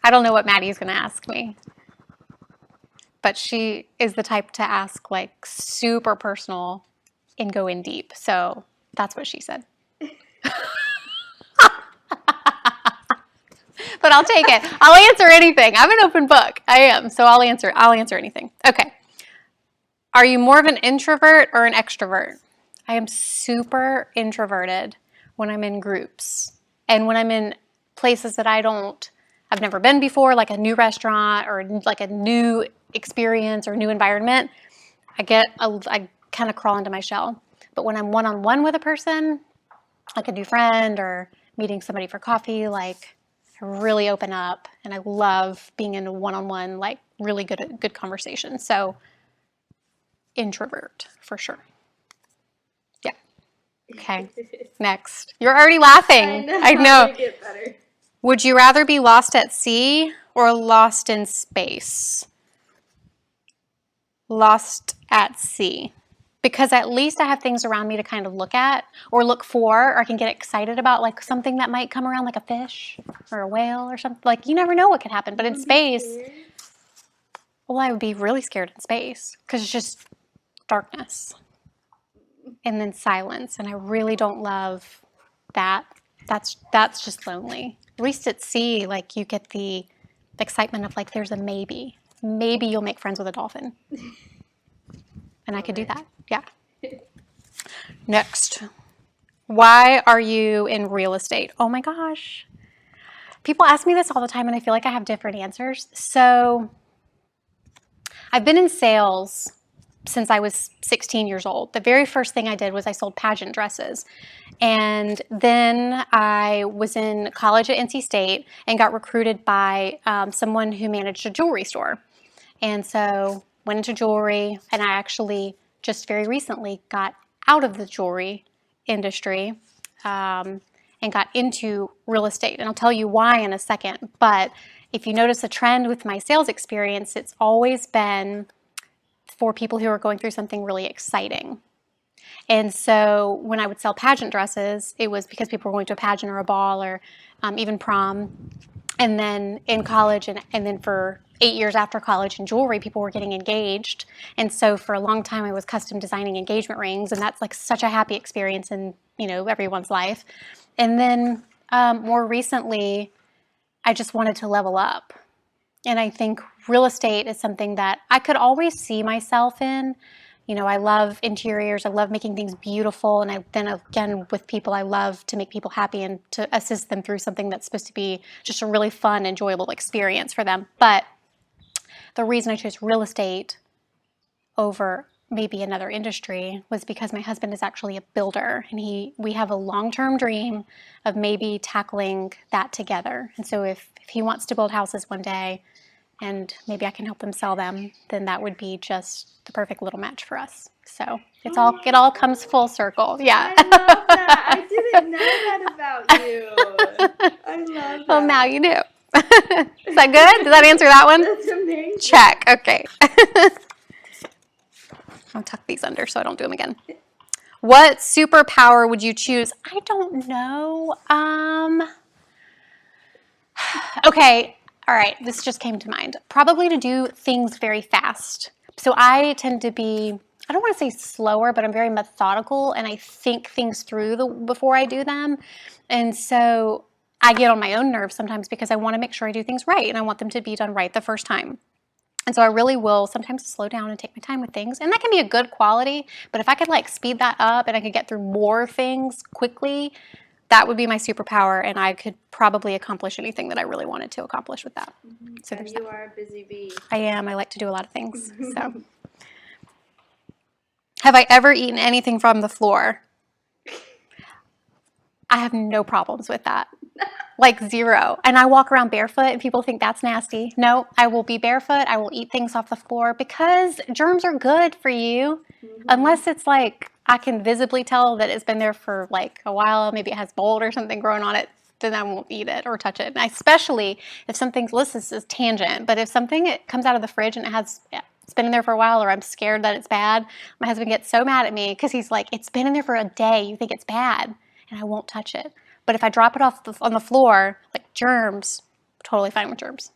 I don't know what Maddie's going to ask me. But she is the type to ask like super personal and go in deep. So that's what she said. But I'll take it. I'll answer anything. I'm an open book. I am. So I'll answer anything. Okay. Are you more of an introvert or an extrovert? I am super introverted when I'm in groups. And when I'm in places that I've never been before, like a new restaurant or like a new experience or new environment, I kind of crawl into my shell. But when I'm one-on-one with a person, like a new friend or meeting somebody for coffee, like I really open up and I love being in a one-on-one, like really good conversation. So introvert for sure. Yeah. Okay. Next. You're already laughing. I know. Get better. Would you rather be lost at sea or lost in space? Lost at sea. Because at least I have things around me to kind of look at or look for, or I can get excited about like something that might come around, like a fish or a whale or something. Like you never know what could happen. But in space, well, I would be really scared in space because it's just darkness and then silence. And I really don't love that. That's just lonely. At least at sea, like you get the excitement of like there's a maybe. Maybe you'll make friends with a dolphin. And I could do that. Yeah. Next. Why are you in real estate? Oh my gosh. People ask me this all the time and I feel like I have different answers. So I've been in sales since I was 16 years old. The very first thing I did was I sold pageant dresses. And then I was in college at NC State and got recruited by someone who managed a jewelry store. And so went into jewelry, and I actually just very recently got out of the jewelry industry and got into real estate. And I'll tell you why in a second. But if you notice a trend with my sales experience, it's always been for people who are going through something really exciting. And so when I would sell pageant dresses, it was because people were going to a pageant or a ball or even prom. And then in college and then for 8 years after college in jewelry, people were getting engaged. And so for a long time, I was custom designing engagement rings. And that's like such a happy experience in, everyone's life. And then more recently, I just wanted to level up. And I think real estate is something that I could always see myself in. I love interiors. I love making things beautiful. And then again, with people, I love to make people happy and to assist them through something that's supposed to be just a really fun, enjoyable experience for them. But the reason I chose real estate over maybe another industry was because my husband is actually a builder. And we have a long-term dream of maybe tackling that together. And so if he wants to build houses one day, and maybe I can help them sell them, then that would be just the perfect little match for us. So it all comes full circle. Yeah. I love that. I didn't know that about you. I love that. Well, now you do. Is that good? Does that answer that one? That's amazing. Check. Okay. I'll tuck these under so I don't do them again. What superpower would you choose? I don't know. Okay. All right, this just came to mind. Probably to do things very fast. So I tend to be, I don't want to say slower, but I'm very methodical and I think things through before I do them. And so I get on my own nerves sometimes because I want to make sure I do things right and I want them to be done right the first time. And so I really will sometimes slow down and take my time with things. And that can be a good quality, but if I could like speed that up and I could get through more things quickly, that would be my superpower, and I could probably accomplish anything that I really wanted to accomplish with that. Mm-hmm. So and you are a busy bee. I am. I like to do a lot of things. So, have I ever eaten anything from the floor? I have no problems with that. Like zero. And I walk around barefoot and people think that's nasty. No, I will be barefoot. I will eat things off the floor because germs are good for you. Mm-hmm. Unless it's like I can visibly tell that it's been there for like a while. Maybe it has mold or something growing on it. Then I won't eat it or touch it. And especially if something's, this is tangent, but if something comes out of the fridge and it's been in there for a while or I'm scared that it's bad, my husband gets so mad at me because he's like, it's been in there for a day. You think it's bad. And I won't touch it. But if I drop it off on the floor, like germs, totally fine with germs.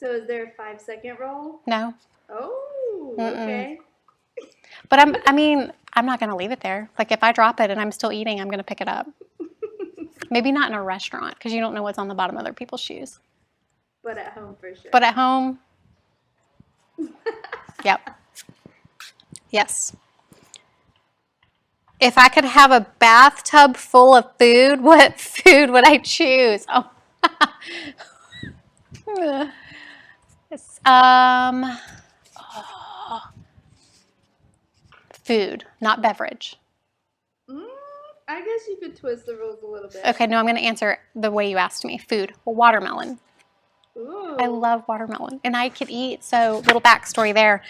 So is there a 5-second roll? No. Oh, okay. But I'm not going to leave it there. Like if I drop it and I'm still eating, I'm going to pick it up. Maybe not in a restaurant because you don't know what's on the bottom of other people's shoes. But at home for sure. But at home, yep. Yes. If I could have a bathtub full of food, what food would I choose? Oh. Yes. Food, not beverage. I guess you could twist the rules a little bit. Okay, no, I'm going to answer the way you asked me. Food, watermelon. Ooh. I love watermelon, and I could eat. So, little backstory there.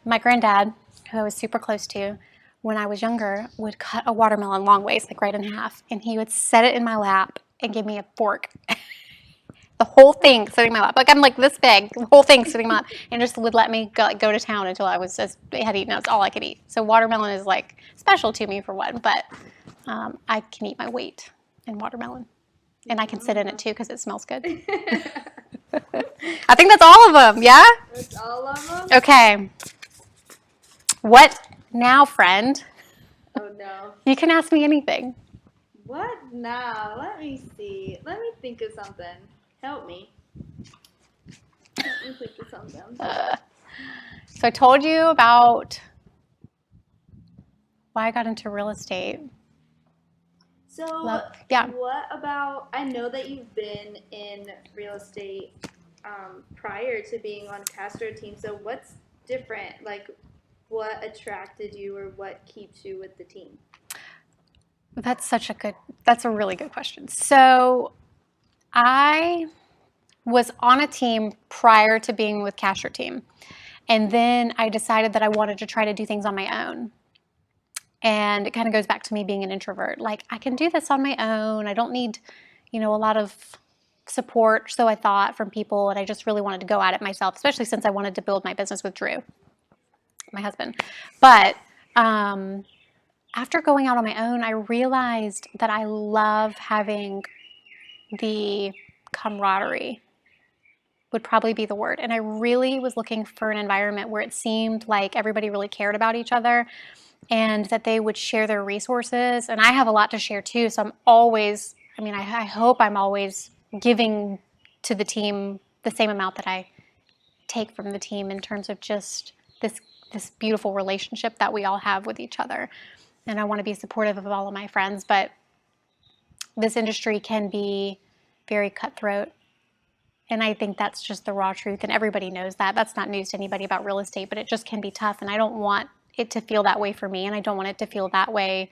My granddad, who I was super close to, when I was younger, would cut a watermelon long ways, like right in half, and he would set it in my lap and give me a fork. The whole thing sitting in my lap. Like I'm like this big, the whole thing sitting in my lap, and just would let me go to town until I was just had eaten. That's all I could eat. So watermelon is like special to me for one, but I can eat my weight in watermelon, and I can sit in it too because it smells good. I think that's all of them. Yeah. That's all of them. Okay. What now, friend? Oh no. You can ask me anything. What now? Let me see. Let me think of something. Help me. Let me think of something. So I told you about why I got into real estate. So, yeah. What about, I know that you've been in real estate prior to being on Castro Team, so what's different? Like, what attracted you or what keeps you with the team? That's a really good question. So I was on a team prior to being with Castro Team. And then I decided that I wanted to try to do things on my own. And it kind of goes back to me being an introvert. Like, I can do this on my own. I don't need, a lot of support, so I thought, from people. And I just really wanted to go at it myself, especially since I wanted to build my business with Drew, my husband. But after going out on my own, I realized that I love having the camaraderie, would probably be the word. And I really was looking for an environment where it seemed like everybody really cared about each other and that they would share their resources. And I have a lot to share too. So I'm always, I hope I'm always giving to the team the same amount that I take from the team in terms of just this beautiful relationship that we all have with each other. And I want to be supportive of all of my friends, but this industry can be very cutthroat. And I think that's just the raw truth, and everybody knows that. That's not news to anybody about real estate, but it just can be tough, and I don't want it to feel that way for me, and I don't want it to feel that way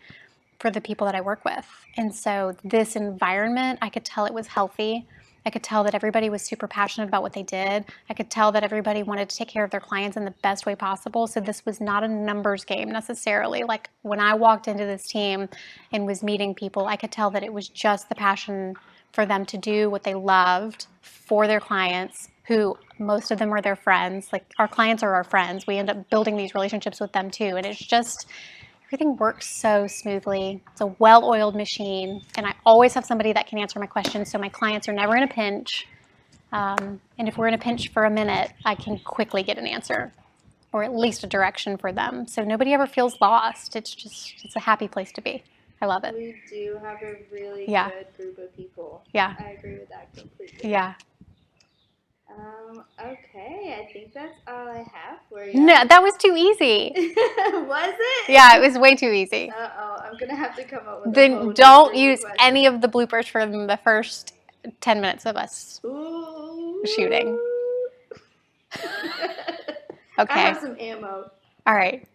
for the people that I work with. And so this environment, I could tell it was healthy. I could tell that everybody was super passionate about what they did. I could tell that everybody wanted to take care of their clients in the best way possible. So this was not a numbers game necessarily. Like when I walked into this team and was meeting people, I could tell that it was just the passion for them to do what they loved for their clients, who most of them are their friends. Like our clients are our friends. We end up building these relationships with them too. And it's just, everything works so smoothly. It's a well-oiled machine. And I always have somebody that can answer my questions. So my clients are never in a pinch. And if we're in a pinch for a minute, I can quickly get an answer or at least a direction for them. So nobody ever feels lost. It's a happy place to be. I love it. We do have a really Yeah. good group of people. Yeah. I agree with that completely. Yeah. Okay, I think that's all I have for you. No, that was too easy. Was it? Yeah, it was way too easy. Uh-oh, I'm going to have to come up with a whole Then new don't group use of any of the bloopers from the first 10 minutes of us Ooh. shooting. I Okay. have some ammo. All right.